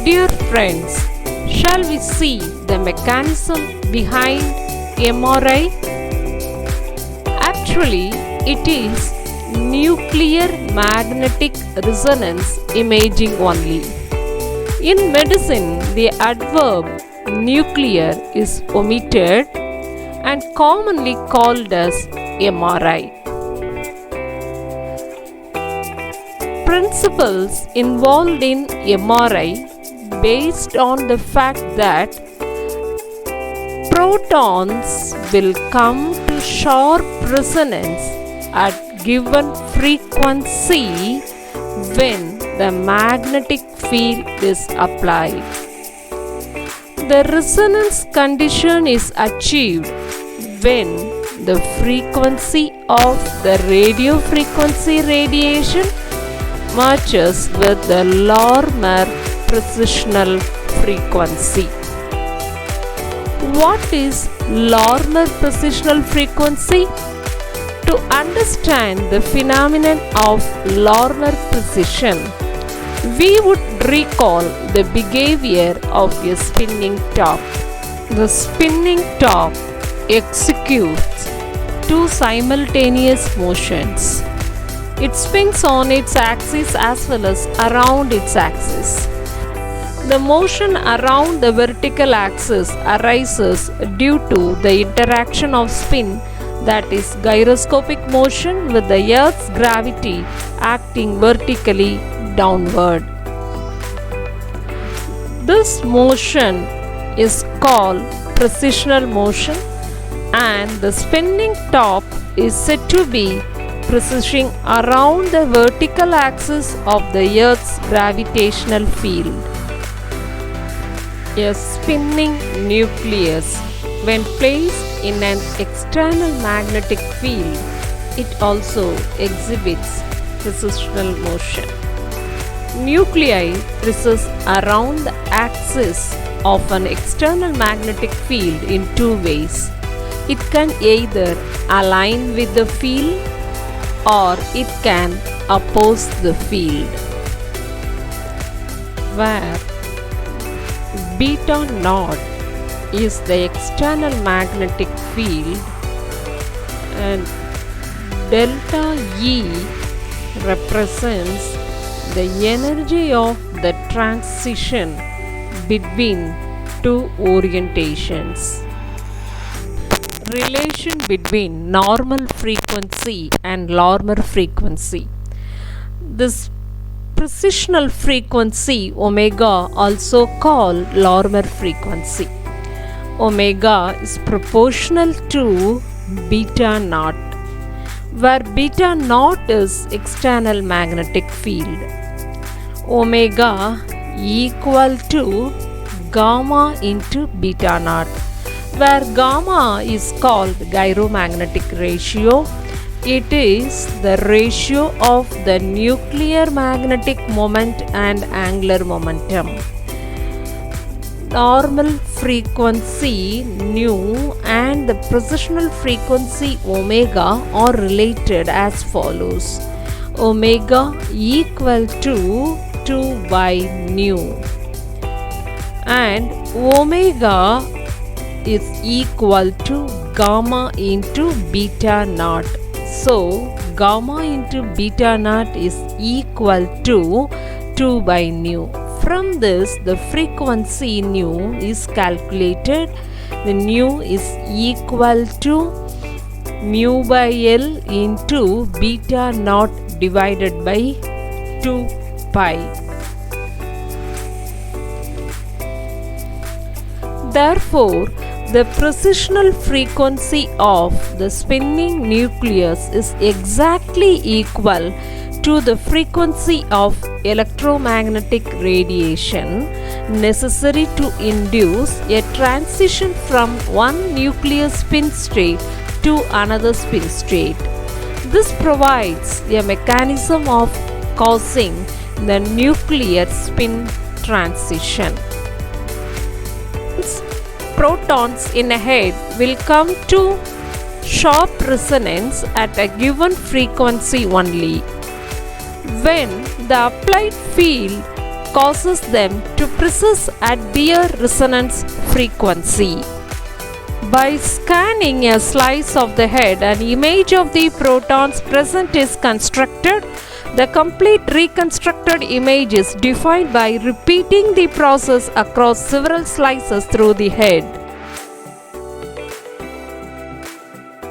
Dear friends, shall we see the mechanism behind MRI? Actually, it is nuclear magnetic resonance imaging only. In medicine, the adverb nuclear is omitted and commonly called as MRI. Principles involved in MRI based on the fact that protons will come to sharp resonance at given frequency when the magnetic field is applied. The resonance condition is achieved when the frequency of the radio frequency radiation matches with the Larmor precessional frequency. What is Larmor precessional frequency? To understand the phenomenon of Larmor precession, we would recall the behavior of a spinning top. The spinning top executes two simultaneous motions. It spins on its axis as well as around its axis. The motion around the vertical axis arises due to the interaction of spin, that is gyroscopic motion, with the Earth's gravity acting vertically downward. This motion is called precessional motion, and the spinning top is said to be precessing around the vertical axis of the Earth's gravitational field. A spinning nucleus, when placed in an external magnetic field, it also exhibits precessional motion. Nuclei precess around the axis of an external magnetic field in two ways. It can either align with the field or it can oppose the field, where beta naught is the external magnetic field and delta E represents the energy of the transition between two orientations. Relation between normal frequency and Larmor frequency. This precessional frequency omega, also called Larmor frequency. Omega is proportional to beta naught, where beta naught is external magnetic field. Omega equal to gamma into beta naught, where gamma is called gyromagnetic ratio. It is the ratio of the nuclear magnetic moment and angular momentum. Normal frequency nu and the precessional frequency omega are related as follows. Omega equal to 2 by nu, and omega is equal to gamma into beta naught. So gamma into beta naught is equal to 2 by nu. From this, the frequency nu is calculated. The nu is equal to mu by L into beta naught divided by 2 pi. Therefore, the precessional frequency of the spinning nucleus is exactly equal to the frequency of electromagnetic radiation necessary to induce a transition from one nuclear spin state to another spin state. This provides a mechanism of causing the nuclear spin transition. Protons in a head will come to sharp resonance at a given frequency only. When the applied field causes them to precess at their resonance frequency. By scanning a slice of the head, an image of the protons present is constructed. The complete reconstructed image is defined by repeating the process across several slices through the head.